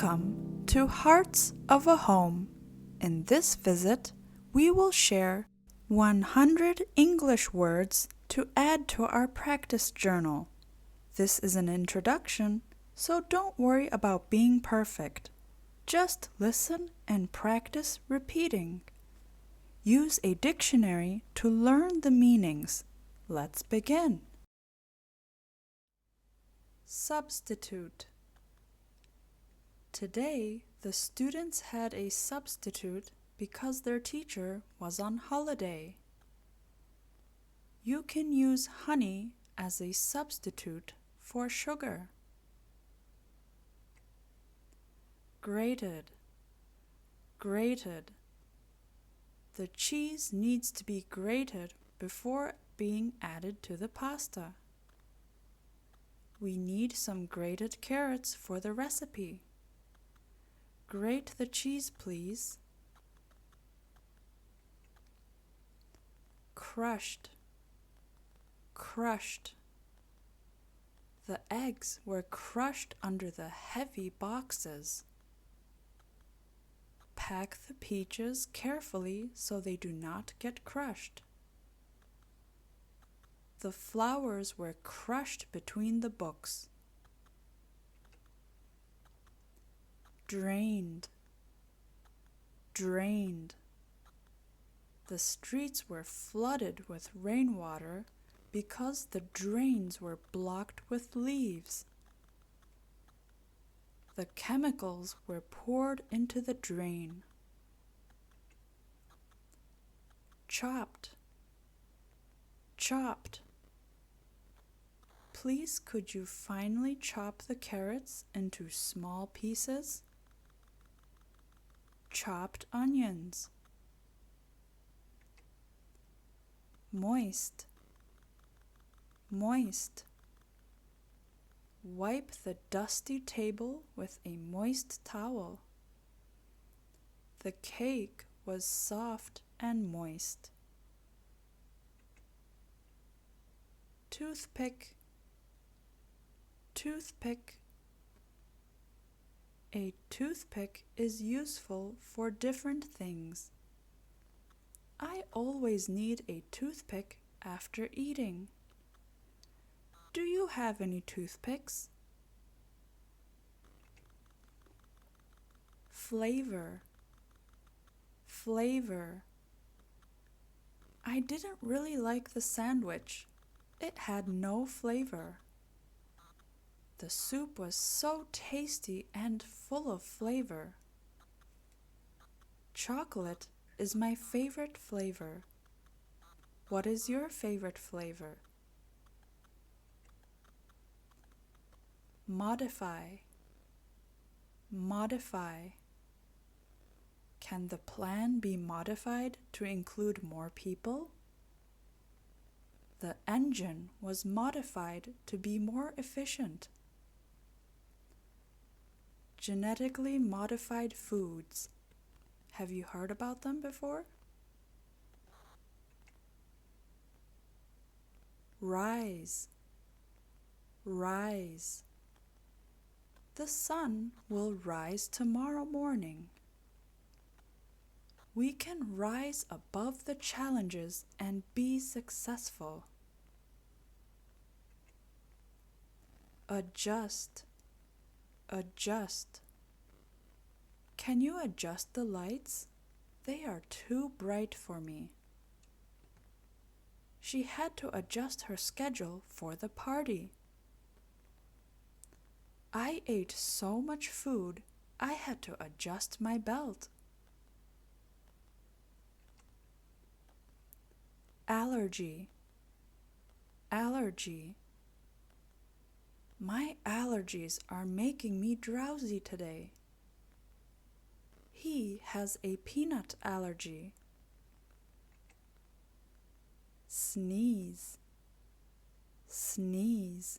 Welcome to Hearts of a Home. In this visit, we will share 100 English words to add to our practice journal. This is an introduction, so don't worry about being perfect. Just listen and practice repeating. Use a dictionary to learn the meanings. Let's begin. Substitute. Today, the students had a substitute because their teacher was on holiday. You can use honey as a substitute for sugar. Grated. Grated. The cheese needs to be grated before being added to the pasta. We need some grated carrots for the recipe. Grate the cheese, please. Crushed. Crushed. The eggs were crushed under the heavy boxes. Pack the peaches carefully so they do not get crushed. The flowers were crushed between the books. Drained. Drained. The streets were flooded with rainwater because the drains were blocked with leaves. The chemicals were poured into the drain. Chopped. Chopped. Please, could you finely chop the carrots into small pieces? Chopped onions. Moist. Moist. Wipe the dusty table with a moist towel. The cake was soft and moist. Toothpick. Toothpick. A toothpick is useful for different things. I always need a toothpick after eating. Do you have any toothpicks? Flavor. Flavor. I didn't really like the sandwich. It had no flavor. The soup was so tasty and full of flavor. Chocolate is my favorite flavor. What is your favorite flavor? Modify. Modify. Can the plan be modified to include more people? The engine was modified to be more efficient. Genetically modified foods. Have you heard about them before? Rise. Rise. The sun will rise tomorrow morning. We can rise above the challenges and be successful. Adjust. Adjust. Can you adjust the lights? They are too bright for me. She had to adjust her schedule for the party. I ate so much food, I had to adjust my belt. Allergy. Allergy. My allergies are making me drowsy today. He has a peanut allergy. Sneeze. Sneeze.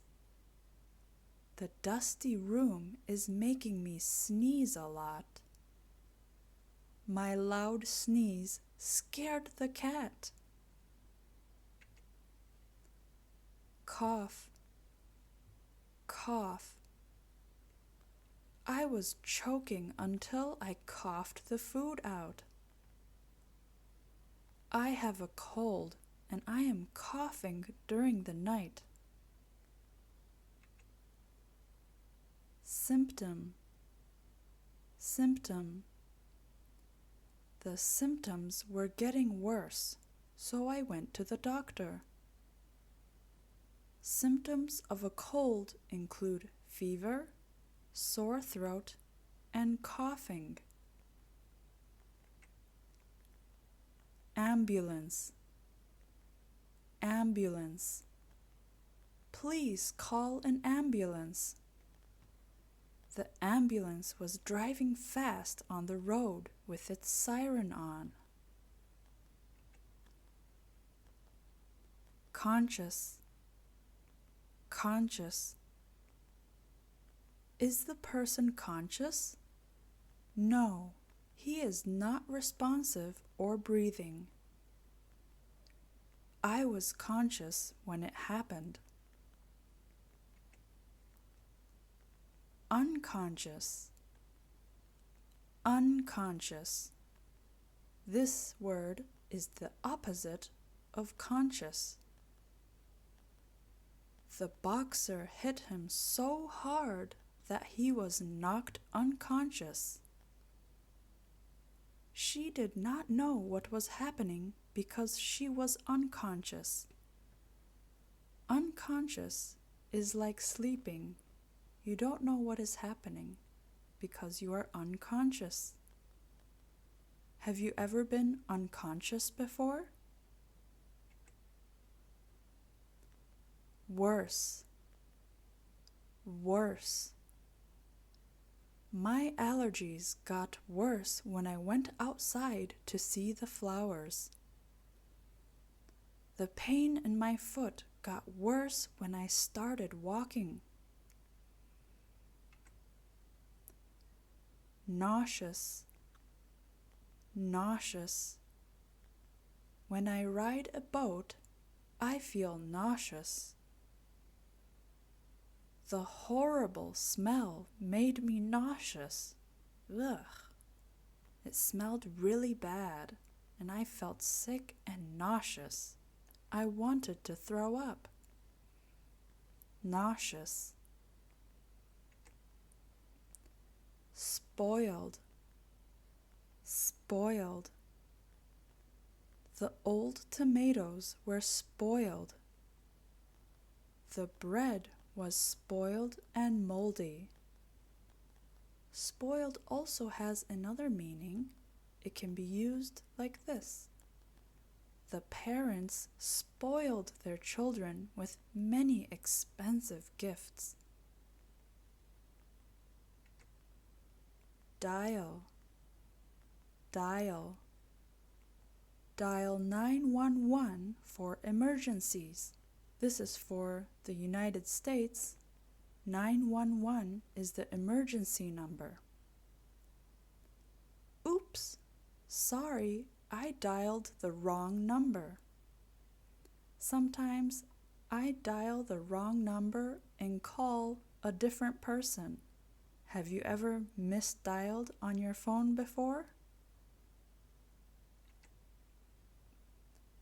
The dusty room is making me sneeze a lot. My loud sneeze scared the cat. Cough. Cough. I was choking until I coughed the food out. I have a cold and I am coughing during the night. Symptom, symptom. The symptoms were getting worse, so I went to the doctor. Symptoms of a cold include fever, sore throat, and coughing. Ambulance, ambulance. Please call an ambulance. The ambulance was driving fast on the road with its siren on. Conscious, conscious. Is the person conscious? No, he is not responsive or breathing. I was conscious when it happened. Unconscious, unconscious. This word is the opposite of conscious. The boxer hit him so hard that he was knocked unconscious. She did not know what was happening because she was unconscious. Unconscious is like sleeping. You don't know what is happening because you are unconscious. Have you ever been unconscious before? Worse, worse. My allergies got worse when I went outside to see the flowers. The pain in my foot got worse when I started walking. Nauseous, nauseous. When I ride a boat, I feel nauseous. The horrible smell made me nauseous. Ugh. It smelled really bad, and I felt sick and nauseous. I wanted to throw up. Nauseous. Spoiled, spoiled. The old tomatoes were spoiled. The bread was spoiled and moldy. Spoiled also has another meaning. It can be used like this. The parents spoiled their children with many expensive gifts. Dial, dial. Dial 911 for emergencies. This is for the United States. 911 is the emergency number. Oops, sorry, I dialed the wrong number. Sometimes I dial the wrong number and call a different person. Have you ever misdialed on your phone before?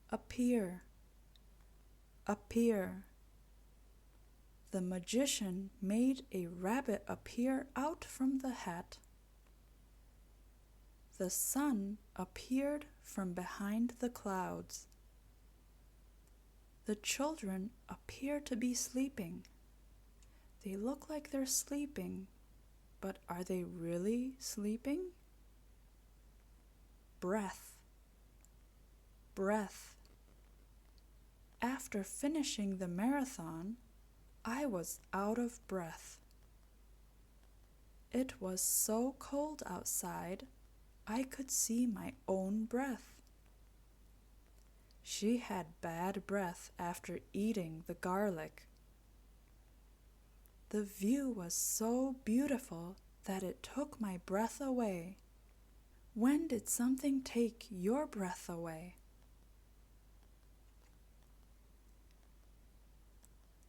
Appear, appear. The magician made a rabbit appear out from the hat. The sun appeared from behind the clouds. The children appear to be sleeping. They look like they're sleeping, but are they really sleeping? Breath, breath. After finishing the marathon, I was out of breath. It was so cold outside, I could see my own breath. She had bad breath after eating the garlic. The view was so beautiful that it took my breath away. When did something take your breath away?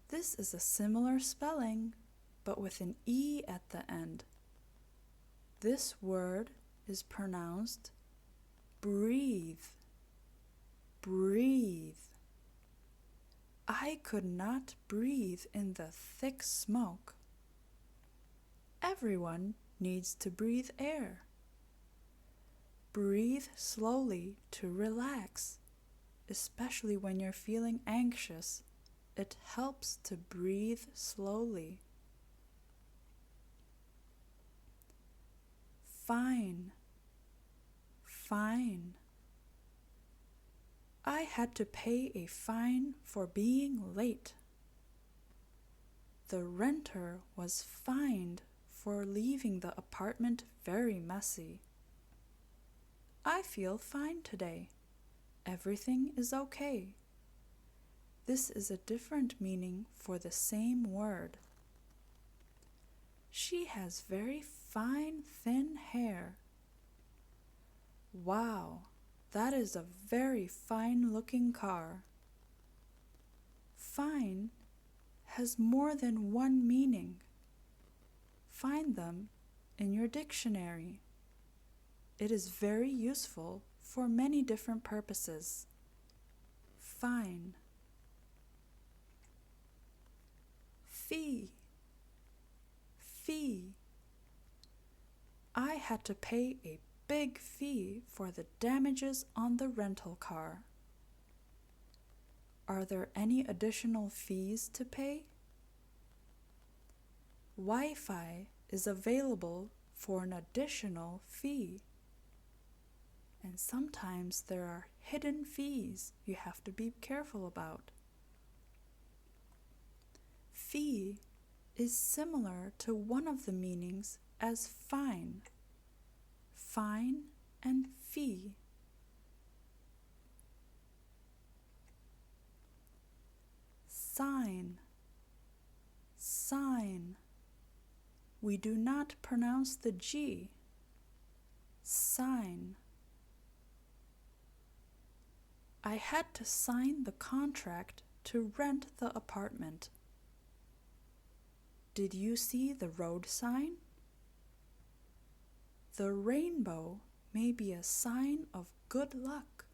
This is a similar spelling, but with an E at the end. This word is pronounced breathe, breathe. I could not breathe in the thick smoke. Everyone needs to breathe air. Breathe slowly to relax, especially when you're feeling anxious. It helps to breathe slowly. Fine, fine. I had to pay a fine for being late. The renter was fined for leaving the apartment very messy. I feel fine today. Everything is okay. This is a different meaning for the same word. She has very fine, thin hair. Wow, that is a very fine-looking car. Fine has more than one meaning. Find them in your dictionary. It is very useful for many different purposes. Fine. Fee, fee. I had to pay a big fee for the damages on the rental car. Are there any additional fees to pay? Wi-Fi is available for an additional fee. And sometimes there are hidden fees you have to be careful about. Fee is similar to one of the meanings as fine. Fine and fee. Sign, sign. We do not pronounce the G. Sign. I had to sign the contract to rent the apartment. Did you see the road sign? The rainbow may be a sign of good luck.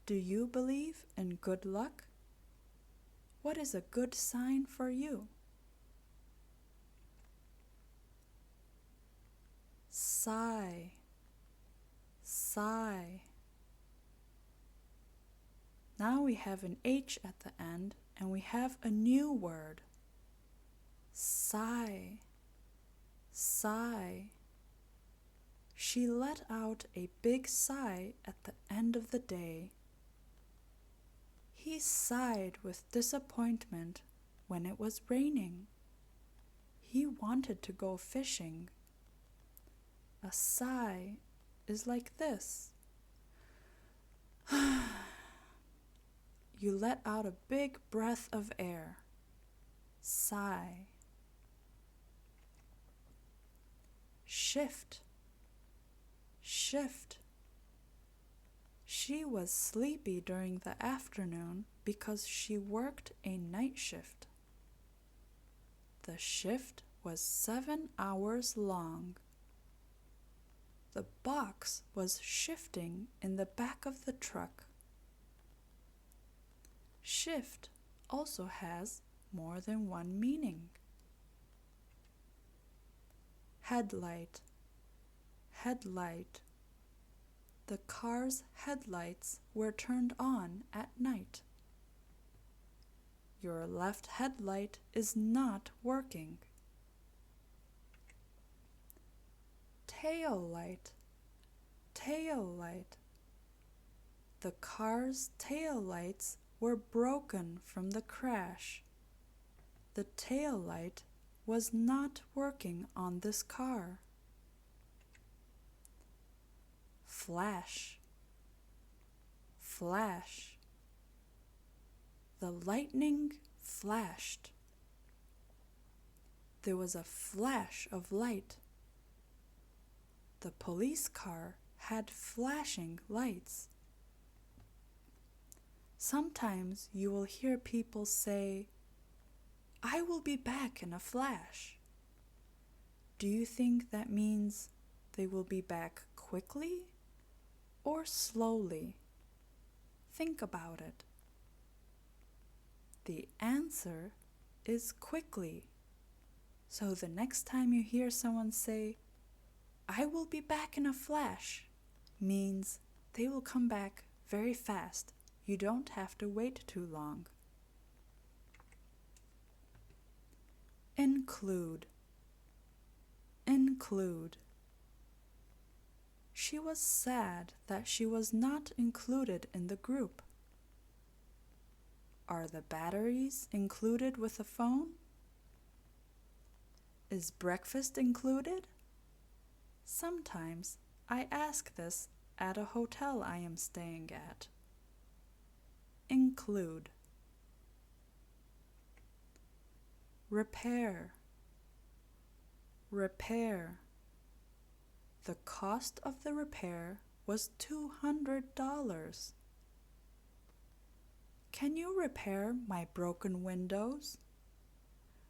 Do you believe in good luck? What is a good sign for you? Sigh, sigh. Now we have an H at the end and we have a new word. Sigh, sigh. She let out a big sigh at the end of the day. He sighed with disappointment when it was raining. He wanted to go fishing. A sigh is like this. You let out a big breath of air. Sigh. Shift, shift. She was sleepy during the afternoon because she worked a night shift. The shift was 7 hours long. The box was shifting in the back of the truck. Shift also has more than one meaning. Headlight, headlight. The car's headlights were turned on at night. Your left headlight is not working. Tail light, tail light. The car's tail lights were broken from the crash. The tail light was not working on this car. Flash, flash. The lightning flashed. There was a flash of light. The police car had flashing lights. Sometimes you will hear people say, "I will be back in a flash." Do you think that means they will be back quickly or slowly? Think about it. The answer is quickly. So the next time you hear someone say, "I will be back in a flash," means they will come back very fast. You don't have to wait too long. Include. Include. She was sad that she was not included in the group. Are the batteries included with the phone? Is breakfast included? Sometimes I ask this at a hotel I am staying at. Include. Repair. Repair. The cost of the repair was $200. Can you repair my broken windows?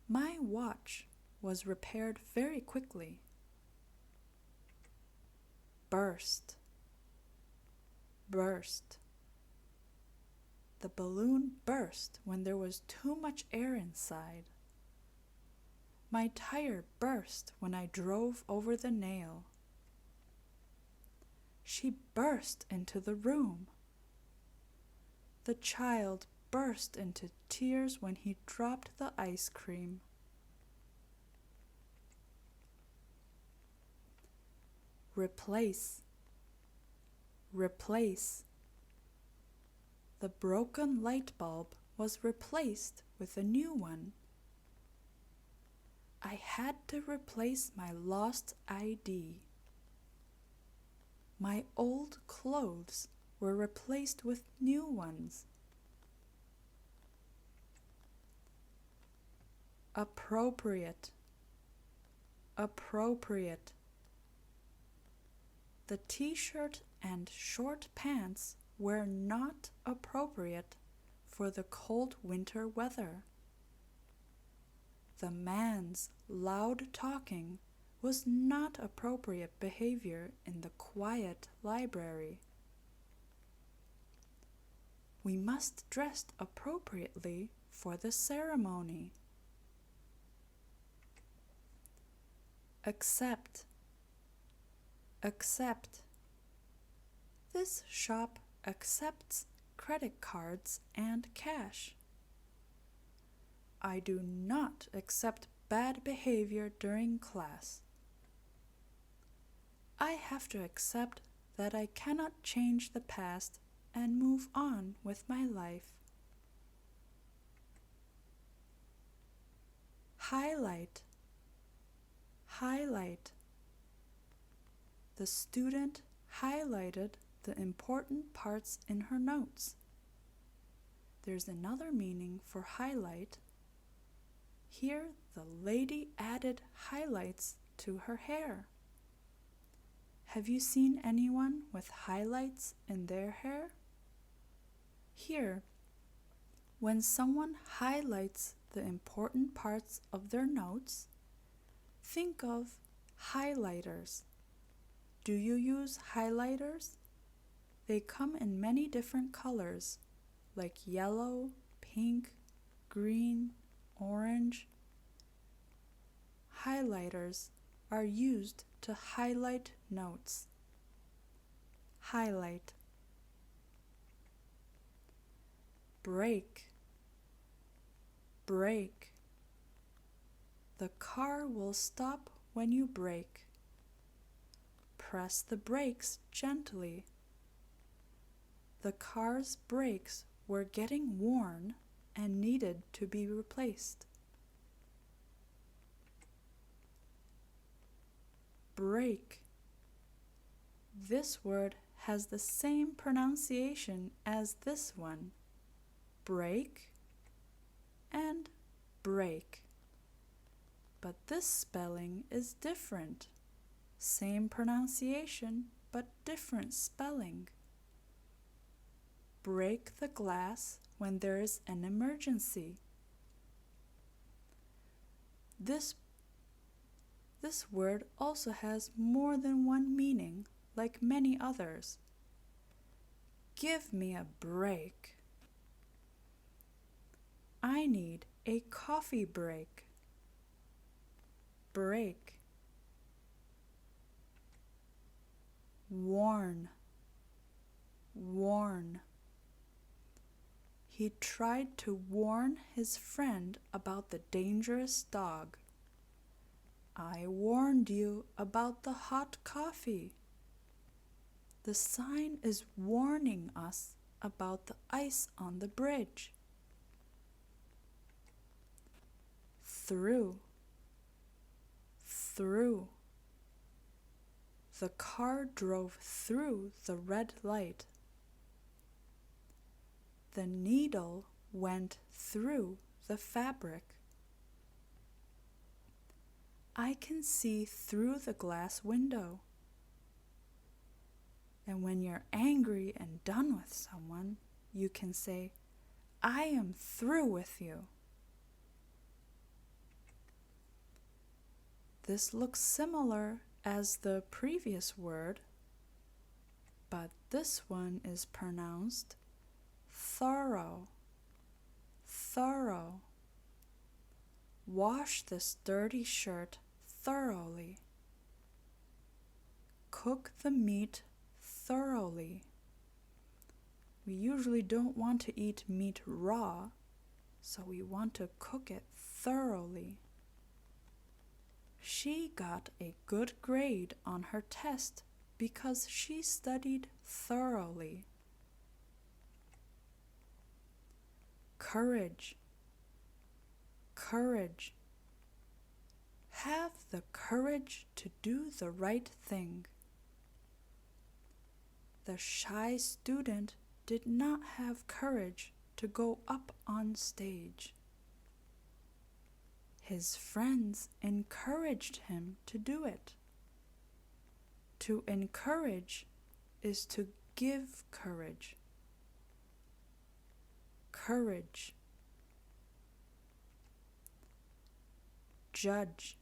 My watch was repaired very quickly. Burst. Burst. The balloon burst when there was too much air inside. My tire burst when I drove over the nail. She burst into the room. The child burst into tears when he dropped the ice cream. Replace. Replace. The broken light bulb was replaced with a new one. I had to replace my lost ID. My old clothes were replaced with new ones. Appropriate. Appropriate. The t-shirt and short pants were not appropriate for the cold winter weather. The man's loud talking was not appropriate behavior in the quiet library. We must dress appropriately for the ceremony. Accept. Accept. This shop accepts credit cards and cash. I do not accept bad behavior during class. I have to accept that I cannot change the past and move on with my life. Highlight. Highlight. The student highlighted the important parts in her notes. There's another meaning for highlight. Here, the lady added highlights to her hair. Have you seen anyone with highlights in their hair? Here, when someone highlights the important parts of their notes, think of highlighters. Do you use highlighters? They come in many different colors, like yellow, pink, green, orange. Highlighters are used to highlight notes. Highlight. Brake. Brake. The car will stop when you brake. Press the brakes gently. The car's brakes were getting worn and needed to be replaced. Brake. This word has the same pronunciation as this one. Break and break. But this spelling is different. Same pronunciation, but different spelling. Break the glass when there is an emergency. This This word also has more than one meaning, like many others. Give me a break. I need a coffee break. Break. Warn. Warn. He tried to warn his friend about the dangerous dog. I warned you about the hot coffee. The sign is warning us about the ice on the bridge. Through. Through. The car drove through the red light. The needle went through the fabric. I can see through the glass window. And when you're angry and done with someone, you can say, I am through with you. This looks similar as the previous word, but this one is pronounced thorough. Thorough. Wash this dirty shirt thoroughly. Cook the meat thoroughly. We usually don't want to eat meat raw, so we want to cook it thoroughly. She got a good grade on her test because she studied thoroughly. Courage. Courage. Have the courage to do the right thing. The shy student did not have courage to go up on stage. His friends encouraged him to do it. To encourage is to give courage. Courage. Judge.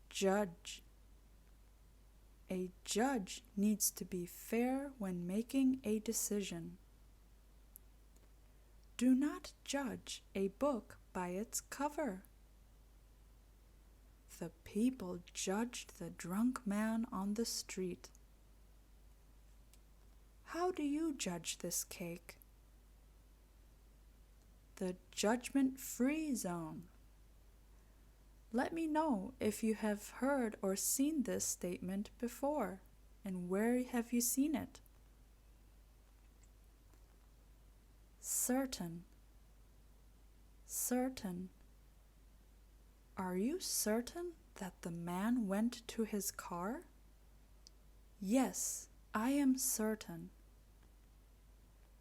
Judge. A judge needs to be fair when making a decision. Do not judge a book by its cover. The people judged the drunk man on the street. How do you judge this cake? The judgment-free zone. Let me know if you have heard or seen this statement before, and where have you seen it? Certain. Certain. Are you certain that the man went to his car? Yes, I am certain.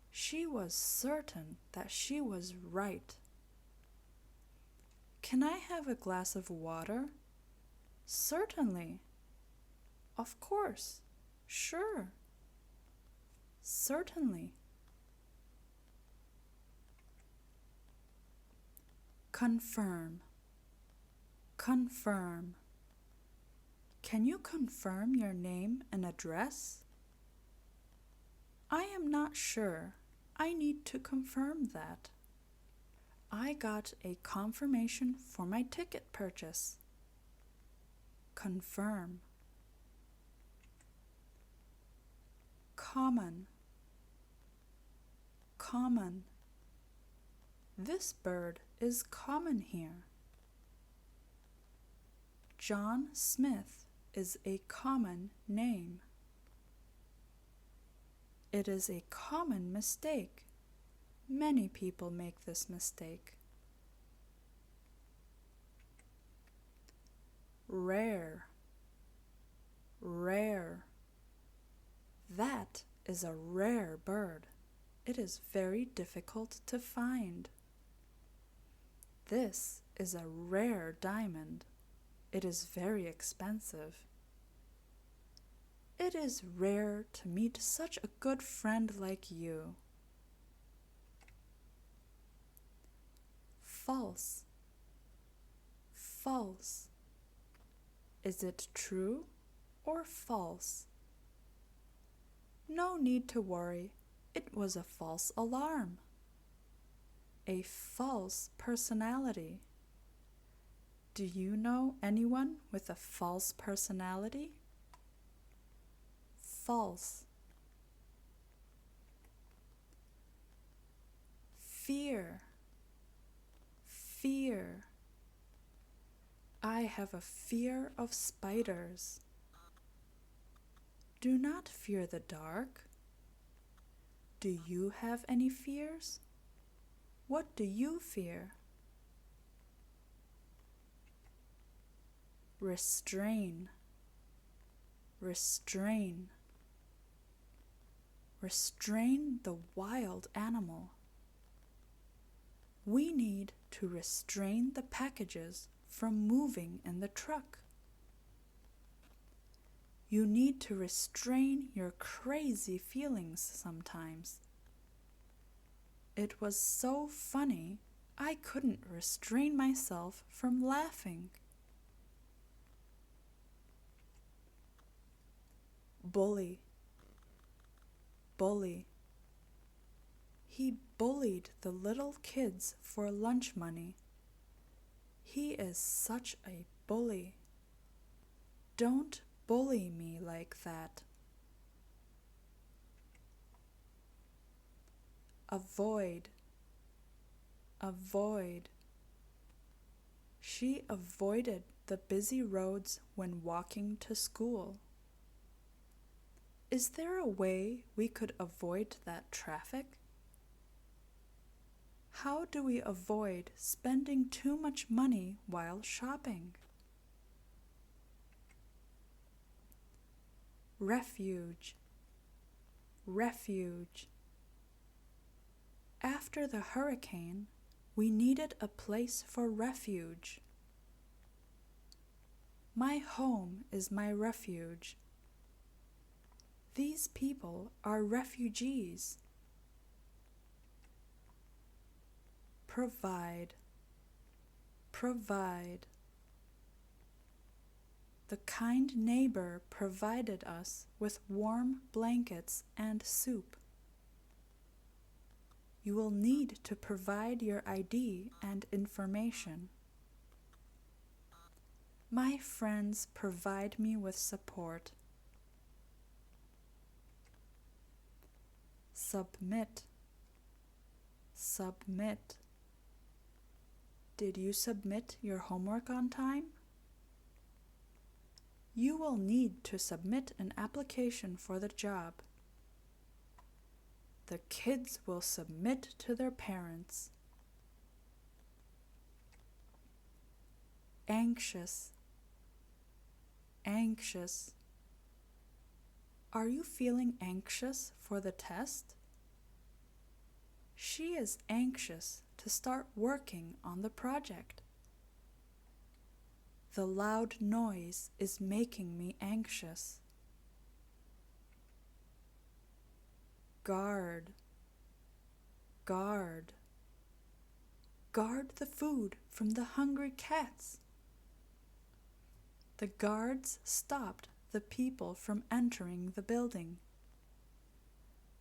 She was certain that she was right. Can I have a glass of water? Certainly. Of course. Sure. Certainly. Confirm. Confirm. Can you confirm your name and address? I am not sure. I need to confirm that. I got a confirmation for my ticket purchase. Confirm. Common. Common. This bird is common here. John Smith is a common name. It is a common mistake. Many people make this mistake. Rare. Rare. That is a rare bird. It is very difficult to find. This is a rare diamond. It is very expensive. It is rare to meet such a good friend like you. False. False. Is it true or false? No need to worry. It was a false alarm. A false personality. Do you know anyone with a false personality? False. Fear. Fear. I have a fear of spiders. Do not fear the dark. Do you have any fears? What do you fear? Restrain. Restrain. Restrain the wild animal. We need to restrain the packages from moving in the truck. You need to restrain your crazy feelings sometimes. It was so funny, I couldn't restrain myself from laughing. Bully. Bully. He bullied the little kids for lunch money. He is such a bully. Don't bully me like that. Avoid. Avoid. She avoided the busy roads when walking to school. Is there a way we could avoid that traffic? How do we avoid spending too much money while shopping? Refuge. Refuge. After the hurricane, we needed a place for refuge. My home is my refuge. These people are refugees. Provide. Provide. The kind neighbor provided us with warm blankets and soup. You will need to provide your ID and information. My friends provide me with support. Submit. Submit. Did you submit your homework on time? You will need to submit an application for the job. The kids will submit to their parents. Anxious. Anxious. Are you feeling anxious for the test? She is anxious to start working on the project. The loud noise is making me anxious. Guard. Guard. Guard the food from the hungry cats. The guards stopped the people from entering the building.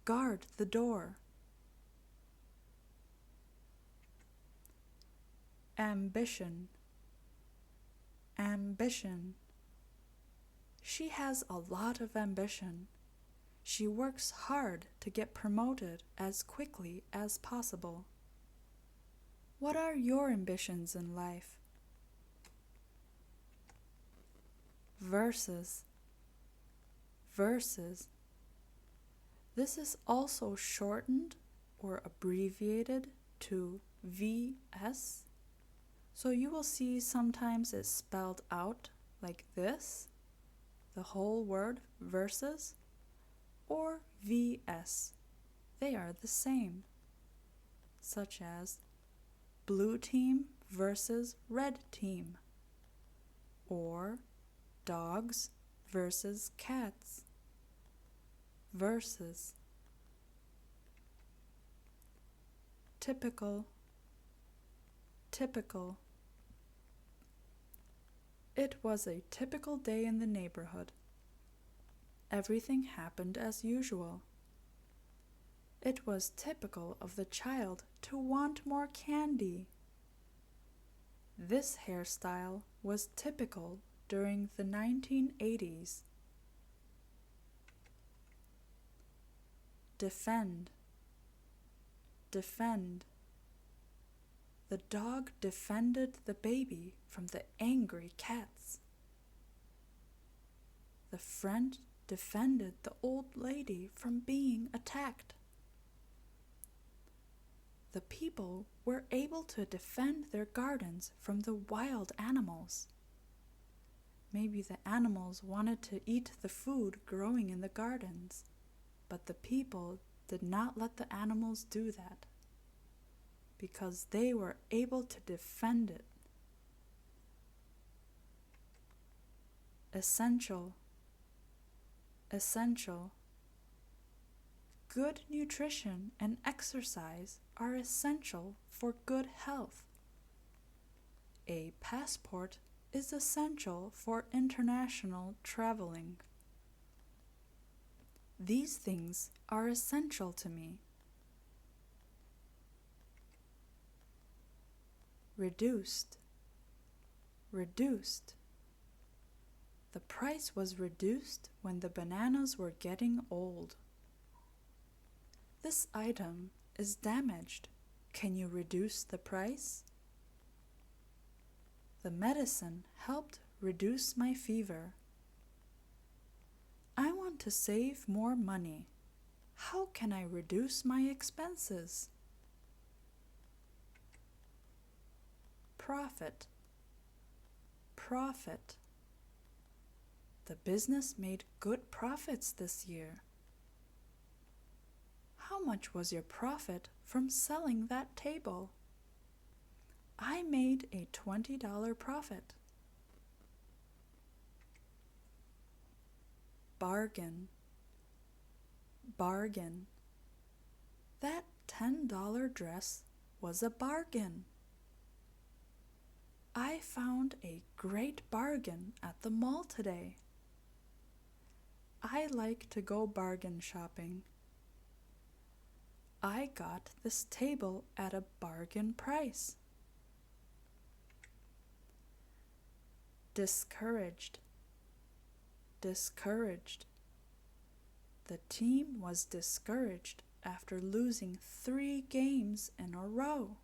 Guard the door. Ambition. Ambition. She has a lot of ambition. She works hard to get promoted as quickly as possible. What are your ambitions in life? Verses. Verses. This is also shortened or abbreviated to VS. So you will see sometimes it's spelled out like this, the whole word verses, or VS. They are the same, such as blue team versus red team, or dogs versus cats. Verses. Typical. Typical. It was a typical day in the neighborhood. Everything happened as usual. It was typical of the child to want more candy. This hairstyle was typical during the 1980s. Defend. Defend. The dog defended the baby from the angry cats. The friend defended the old lady from being attacked. The people were able to defend their gardens from the wild animals. Maybe the animals wanted to eat the food growing in the gardens, but the people did not let the animals do that because they were able to defend it. Essential. Essential. Good nutrition and exercise are essential for good health. A passport is essential for international traveling. These things are essential to me. Reduced. Reduced. The price was reduced when the bananas were getting old. This item is damaged. Can you reduce the price? The medicine helped reduce my fever. I want to save more money. How can I reduce my expenses? Profit. Profit. The business made good profits this year. How much was your profit from selling that table? I made a $20 profit. Bargain. Bargain. That $10 dress was a bargain. I found a great bargain at the mall today. I like to go bargain shopping. I got this table at a bargain price. Discouraged. Discouraged. The team was discouraged after losing 3 games in a row.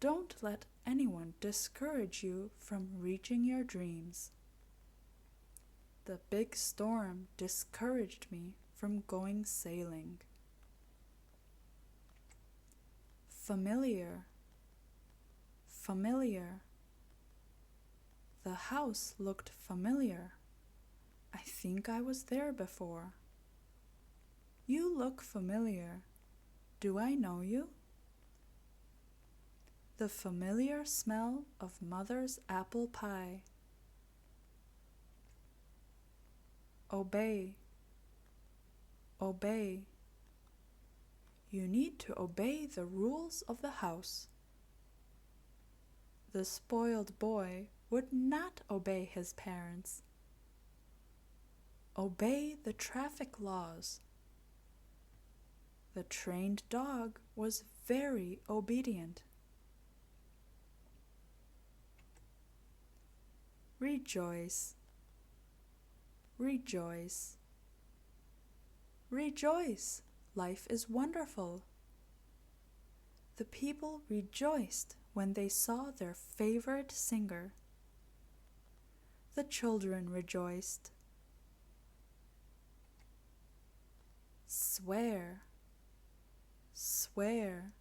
Don't let anyone discourage you from reaching your dreams. The big storm discouraged me from going sailing. Familiar. Familiar. The house looked familiar. I think I was there before. You look familiar. Do I know you? The familiar smell of Mother's apple pie. Obey. Obey. You need to obey the rules of the house. The spoiled boy would not obey his parents. Obey the traffic laws. The trained dog was very obedient. Rejoice. Rejoice. Rejoice. Life is wonderful. The people rejoiced when they saw their favorite singer. The children rejoiced. Swear. Swear.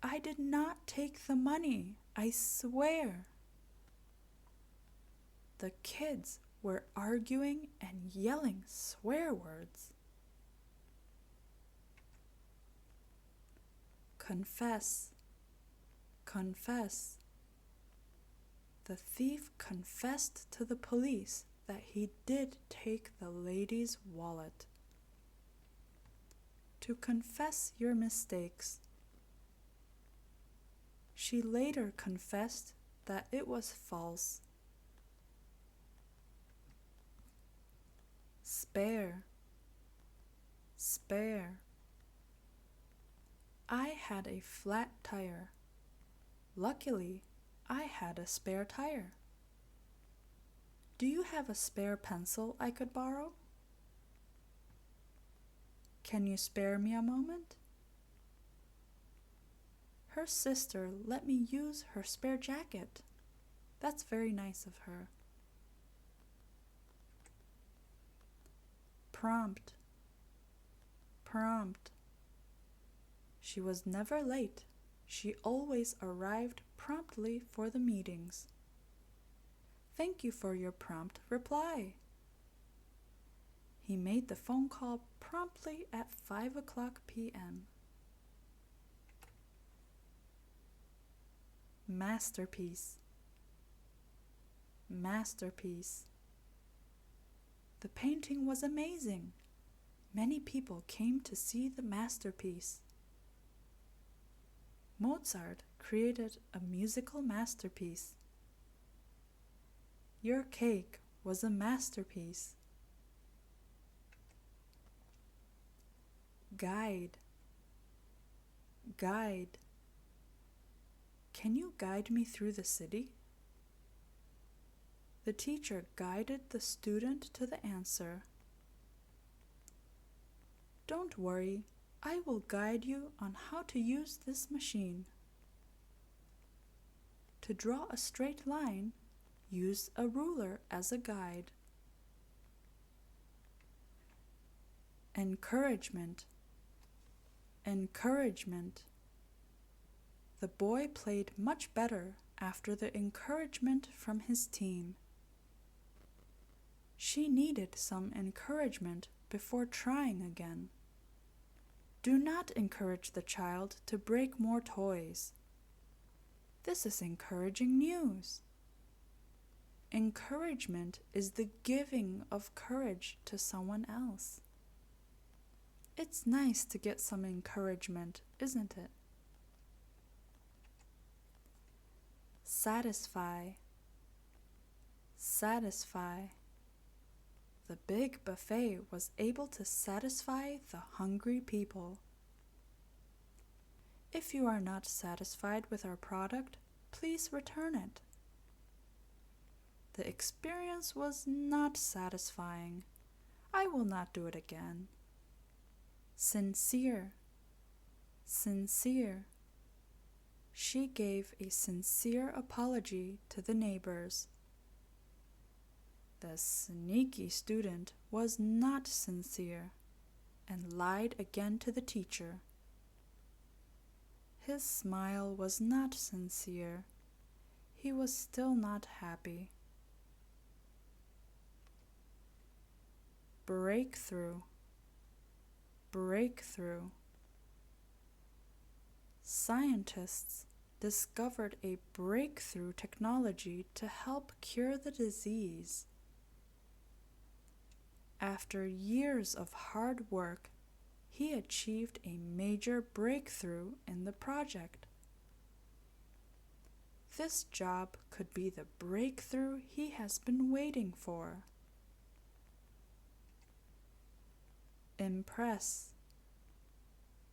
I did not take the money, I swear. The kids were arguing and yelling swear words. Confess. Confess. The thief confessed to the police that he did take the lady's wallet. To confess your mistakes. She later confessed that it was false. Spare, spare. I had a flat tire. Luckily, I had a spare tire. Do you have a spare pencil I could borrow? Can you spare me a moment? Her sister let me use her spare jacket. That's very nice of her. Prompt, prompt. She was never late. She always arrived promptly for the meetings. Thank you for your prompt reply. He made the phone call promptly at 5:00 p.m. Masterpiece, masterpiece. The painting was amazing. Many people came to see the masterpiece. Mozart created a musical masterpiece. Your cake was a masterpiece. Guide, guide. Can you guide me through the city? The teacher guided the student to the answer. Don't worry, I will guide you on how to use this machine. To draw a straight line, use a ruler as a guide. Encouragement, encouragement. The boy played much better after the encouragement from his team. She needed some encouragement before trying again. Do not encourage the child to break more toys. This is encouraging news. Encouragement is the giving of courage to someone else. It's nice to get some encouragement, isn't it? Satisfy, satisfy. The big buffet was able to satisfy the hungry people. If you are not satisfied with our product, please return it. The experience was not satisfying. I will not do it again. Sincere, sincere. She gave a sincere apology to the neighbors. The sneaky student was not sincere and lied again to the teacher. His smile was not sincere. He was still not happy. Breakthrough, breakthrough. Scientists discovered a breakthrough technology to help cure the disease. After years of hard work, he achieved a major breakthrough in the project. This job could be the breakthrough he has been waiting for. Impress,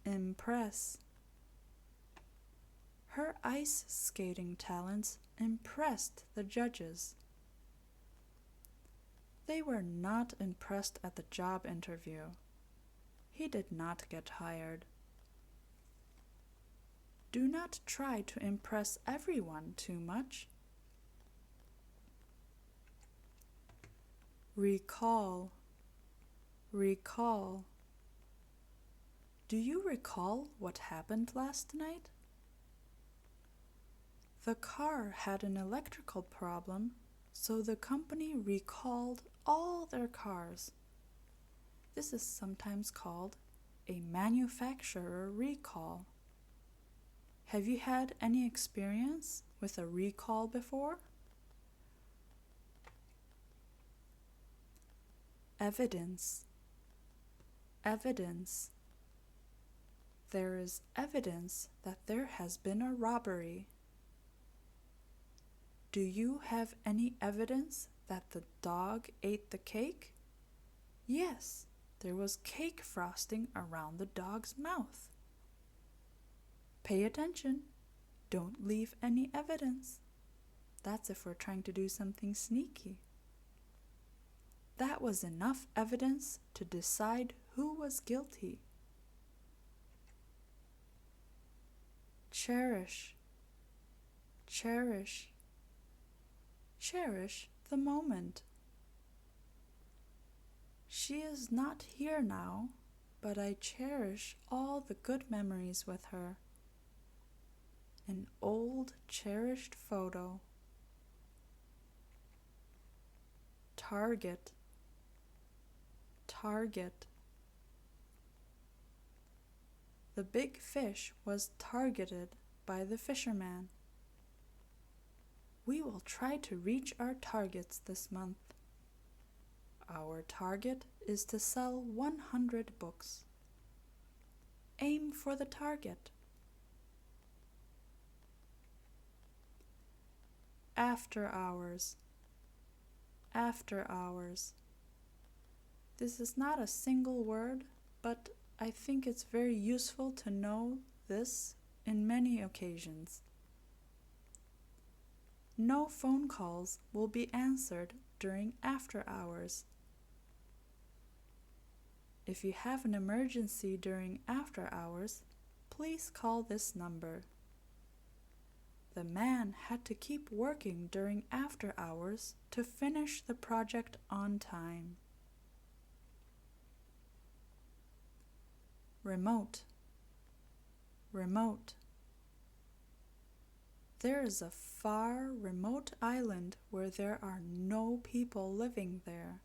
impress. Her ice skating talents impressed the judges. They were not impressed at the job interview. He did not get hired. Do not try to impress everyone too much. Recall, recall. Do you recall what happened last night? The car had an electrical problem, so the company recalled all their cars. This is sometimes called a manufacturer recall. Have you had any experience with a recall before? Evidence, evidence. There is evidence that there has been a robbery. Do you have any evidence that the dog ate the cake? Yes, there was cake frosting around the dog's mouth. Pay attention. Don't leave any evidence. That's if we're trying to do something sneaky. That was enough evidence to decide who was guilty. Cherish, cherish, cherish the moment. She is not here now, but I cherish all the good memories with her. An old cherished photo. Target, target. The big fish was targeted by the fisherman. We will try to reach our targets this month. Our target is to sell 100 books. Aim for the target. After hours, after hours. This is not a single word, but I think it's very useful to know this in many occasions. No phone calls will be answered during after hours. If you have an emergency during after hours, please call this number. The man had to keep working during after hours to finish the project on time. Remote, remote. There is a far remote island where there are no people living there.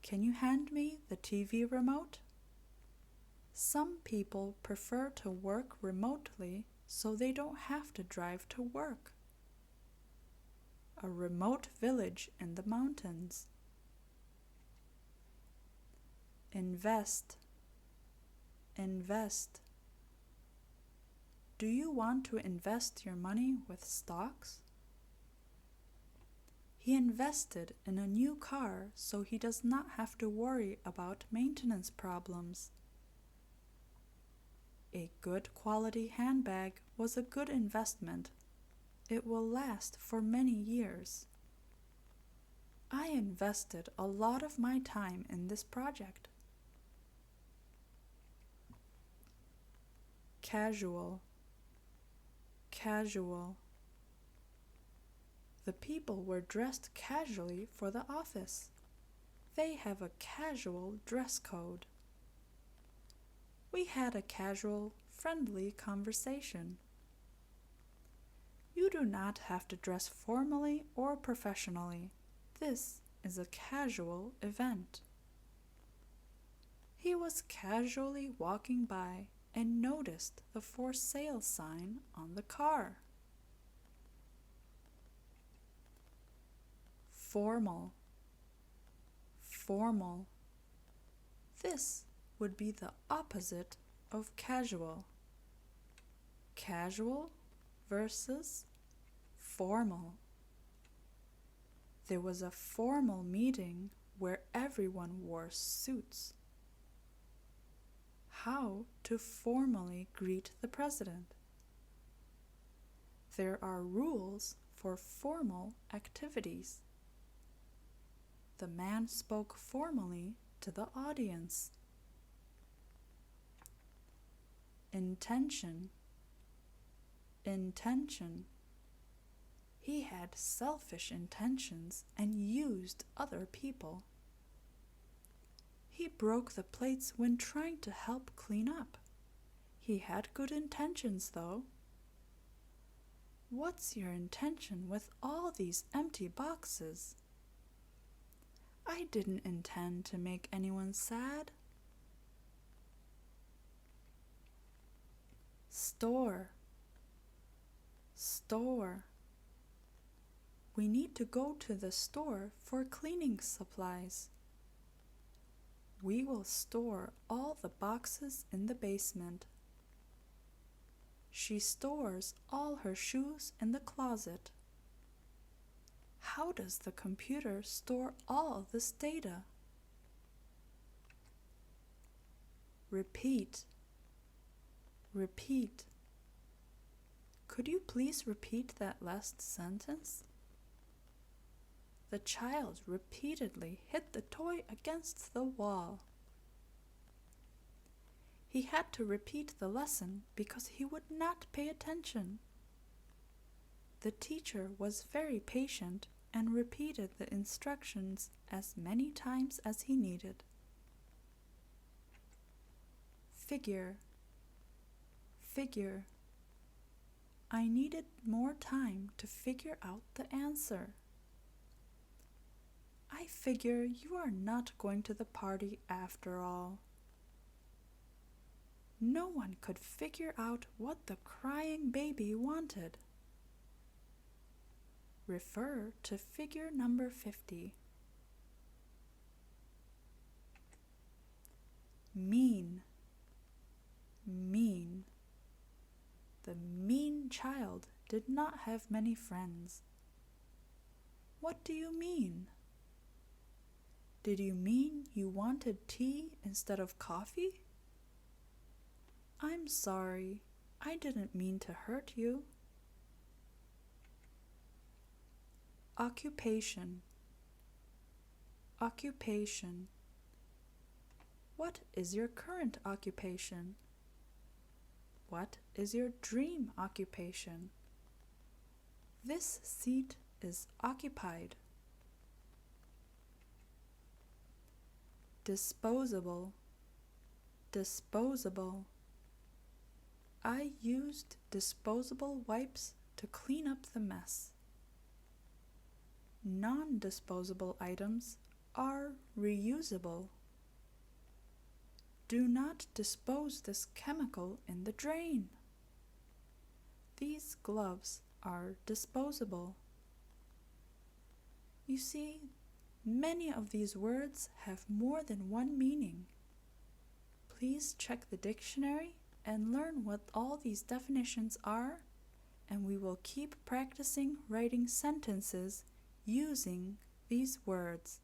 Can you hand me the TV remote? Some people prefer to work remotely so they don't have to drive to work. A remote village in the mountains. Invest, invest. Do you want to invest your money with stocks? He invested in a new car so he does not have to worry about maintenance problems. A good quality handbag was a good investment. It will last for many years. I invested a lot of my time in this project. Casual, casual. The people were dressed casually for the office. They have a casual dress code. We had a casual, friendly conversation. You do not have to dress formally or professionally. This is a casual event. He was casually walking by and noticed the for sale sign on the car. Formal, formal. This would be the opposite of casual. Casual versus formal. There was a formal meeting where everyone wore suits. How to formally greet the president. There are rules for formal activities. The man spoke formally to the audience. Intention, intention. He had selfish intentions and used other people. He broke the plates when trying to help clean up. He had good intentions, though. What's your intention with all these empty boxes? I didn't intend to make anyone sad. Store, store. We need to go to the store for cleaning supplies. We will store all the boxes in the basement. She stores all her shoes in the closet. How does the computer store all this data? Repeat. Repeat. Could you please repeat that last sentence? The child repeatedly hit the toy against the wall. He had to repeat the lesson because he would not pay attention. The teacher was very patient and repeated the instructions as many times as he needed. Figure. Figure. I needed more time to figure out the answer. I figure you are not going to the party after all. No one could figure out what the crying baby wanted. Refer to figure number 50. Mean. Mean. The mean child did not have many friends. What do you mean? Did you mean you wanted tea instead of coffee? I'm sorry, I didn't mean to hurt you. Occupation. Occupation. What is your current occupation? What is your dream occupation? This seat is occupied. Disposable. Disposable. I used disposable wipes to clean up the mess. Non-disposable items are reusable. Do not dispose this chemical in the drain. These gloves are disposable. You see, many of these words have more than one meaning. Please check the dictionary and learn what all these definitions are, and we will keep practicing writing sentences using these words.